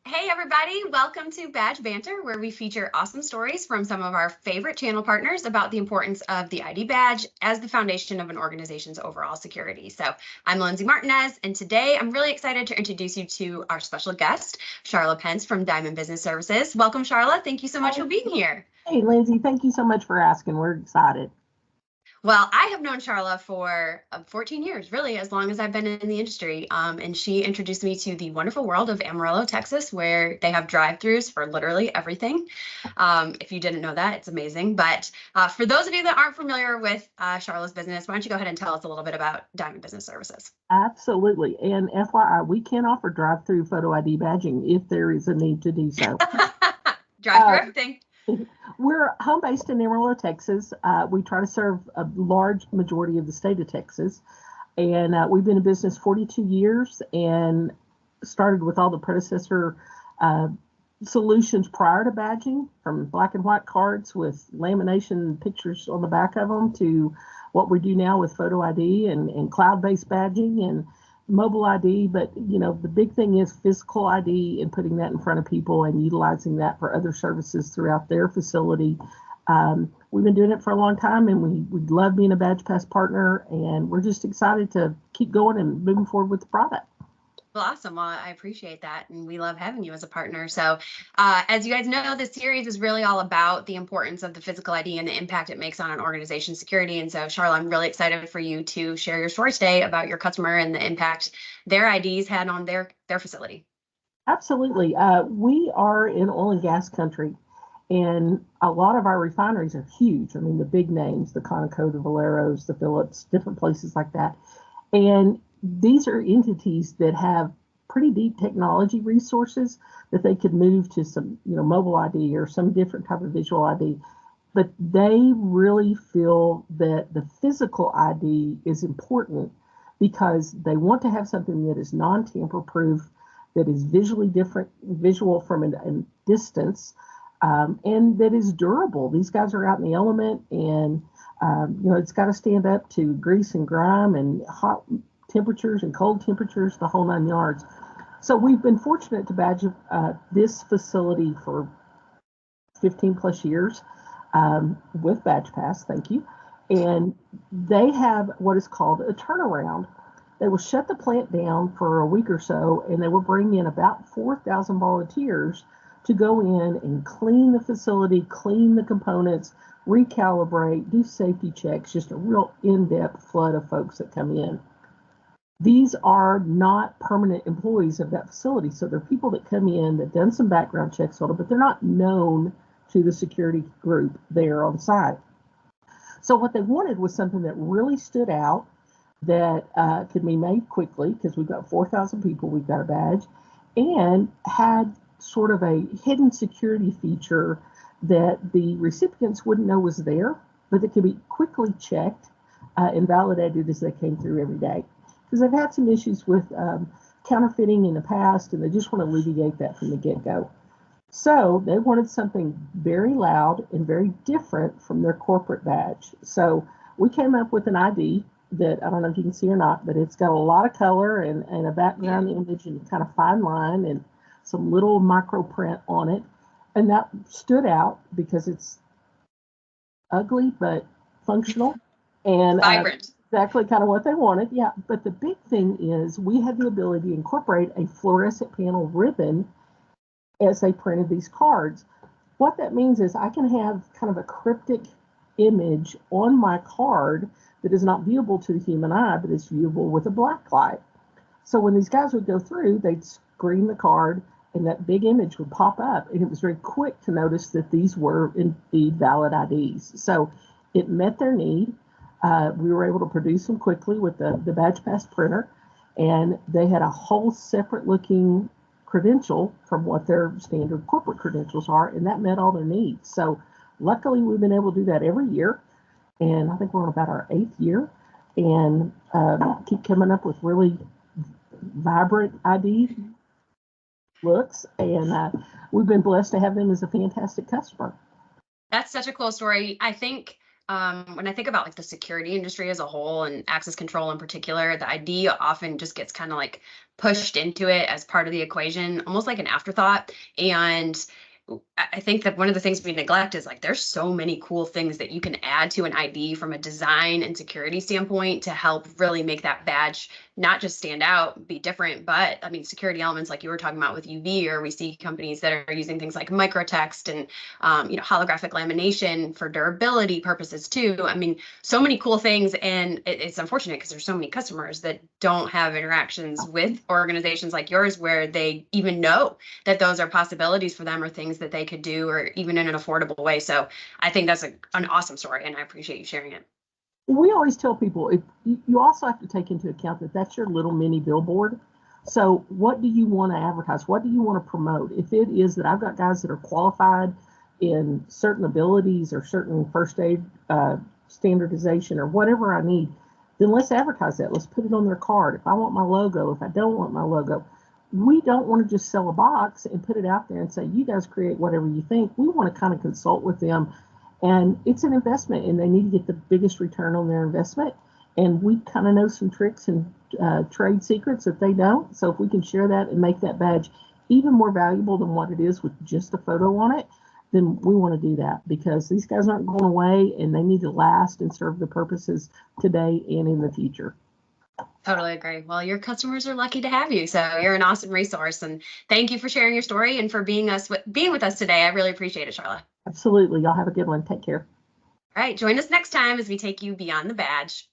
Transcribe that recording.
Hey everybody, welcome to Badge Banter, where we feature awesome stories from some of our favorite channel partners about the importance of the ID badge as the foundation of an organization's overall security. So I'm Lindsay Martinez, and today I'm really excited to introduce you to our special guest, Charlia Pence from Diamond Business Services. Welcome, Charlia. Thank you so much for being here. Hey, Lindsay, thank you so much for asking. We're excited. Well, I have known Charlia for 14 years, really, as long as I've been in the industry. And she introduced me to the wonderful world of Amarillo, Texas, where they have drive-throughs for literally everything. If you didn't know that, it's amazing. But for those of you that aren't familiar with Charlia's business, why don't you go ahead and tell us a little bit about Diamond Business Services? Absolutely. And FYI, we can offer drive-through photo ID badging if there is a need to do so. Drive-through everything. We're home based in Amarillo, Texas. We try to serve a large majority of the state of Texas. And we've been in business 42 years and started with all the predecessor solutions prior to badging, from black and white cards with lamination pictures on the back of them to what we do now with photo ID and cloud-based badging and mobile ID. But the big thing is physical ID and putting that in front of people and utilizing that for other services throughout their facility. We've been doing it for a long time, and we love being a BadgePass partner, and we're just excited to keep going and moving forward with the product. Well, awesome. Well, I appreciate that. And we love having you as a partner. So as you guys know, this series is really all about the importance of the physical ID and the impact it makes on an organization's security. And so, Charlia, I'm really excited for you to share your story today about your customer and the impact their IDs had on their facility. Absolutely. We are in oil and gas country, and a lot of our refineries are huge. I mean, the big names, the Conoco, the Valeros, the Phillips, different places like that. And these are entities that have pretty deep technology resources that they could move to some, mobile ID or some different type of visual ID. But they really feel that the physical ID is important because they want to have something that is non-tamper proof, that is visual from a distance, and that is durable. These guys are out in the element, and it's got to stand up to grease and grime and hot temperatures and cold temperatures, the whole 9 yards. So we've been fortunate to badge this facility for 15 plus years with BadgePass, thank you. And they have what is called a turnaround. They will shut the plant down for a week or so, and they will bring in about 4,000 volunteers to go in and clean the facility, clean the components, recalibrate, do safety checks, just a real in-depth flood of folks that come in. These are not permanent employees of that facility. So they're people that come in, that done some background checks on them, but they're not known to the security group there on site. So what they wanted was something that really stood out, that could be made quickly, because we've got 4,000 people, we've got a badge, and had sort of a hidden security feature that the recipients wouldn't know was there, but that could be quickly checked and validated as they came through every day. Because they've had some issues with counterfeiting in the past, and they just want to alleviate that from the get-go. So they wanted something very loud and very different from their corporate badge. So we came up with an ID that, I don't know if you can see or not, but it's got a lot of color and a background image and kind of fine line and some little micro print on it. And that stood out because it's ugly but functional and vibrant. Exactly kind of what they wanted. Yeah. But the big thing is we had the ability to incorporate a fluorescent panel ribbon as they printed these cards. What that means is I can have kind of a cryptic image on my card that is not viewable to the human eye, but is viewable with a black light. So when these guys would go through, they'd screen the card and that big image would pop up. And it was very quick to notice that these were indeed valid IDs. So it met their need. We were able to produce them quickly with the BadgePass printer, and they had a whole separate looking credential from what their standard corporate credentials are, and that met all their needs. So luckily we've been able to do that every year, and I think we're on about our 8th year, and keep coming up with really vibrant ID looks, and we've been blessed to have them as a fantastic customer. That's such a cool story. I think When I think about like the security industry as a whole and access control in particular, the ID often just gets kind of like pushed into it as part of the equation, almost like an afterthought. And I think that one of the things we neglect is like there's so many cool things that you can add to an ID from a design and security standpoint to help really make that badge not just stand out, be different, but I mean, security elements like you were talking about with UV, or we see companies that are using things like microtext and holographic lamination for durability purposes too. I mean, so many cool things, and it's unfortunate because there's so many customers that don't have interactions with organizations like yours where they even know that those are possibilities for them or things that they could do, or even in an affordable way. So I think that's an awesome story, and I appreciate you sharing it. We always tell people, if you also have to take into account that that's your little mini billboard. So what do you want to advertise? What do you want to promote? If it is that I've got guys that are qualified in certain abilities or certain first aid standardization or whatever I need, then let's advertise that. Let's put it on their card. If I want my logo, if I don't want my logo, we don't want to just sell a box and put it out there and say, you guys create whatever you think. We want to kind of consult with them. And it's an investment, and they need to get the biggest return on their investment. And we kind of know some tricks and trade secrets that they don't. So if we can share that and make that badge even more valuable than what it is with just a photo on it, then we want to do that, because these guys aren't going away and they need to last and serve the purposes today and in the future. Totally agree. Well, your customers are lucky to have you. So you're an awesome resource. And thank you for sharing your story and for being with us today. I really appreciate it, Charla. Absolutely. Y'all have a good one. Take care. All right. Join us next time as we take you beyond the badge.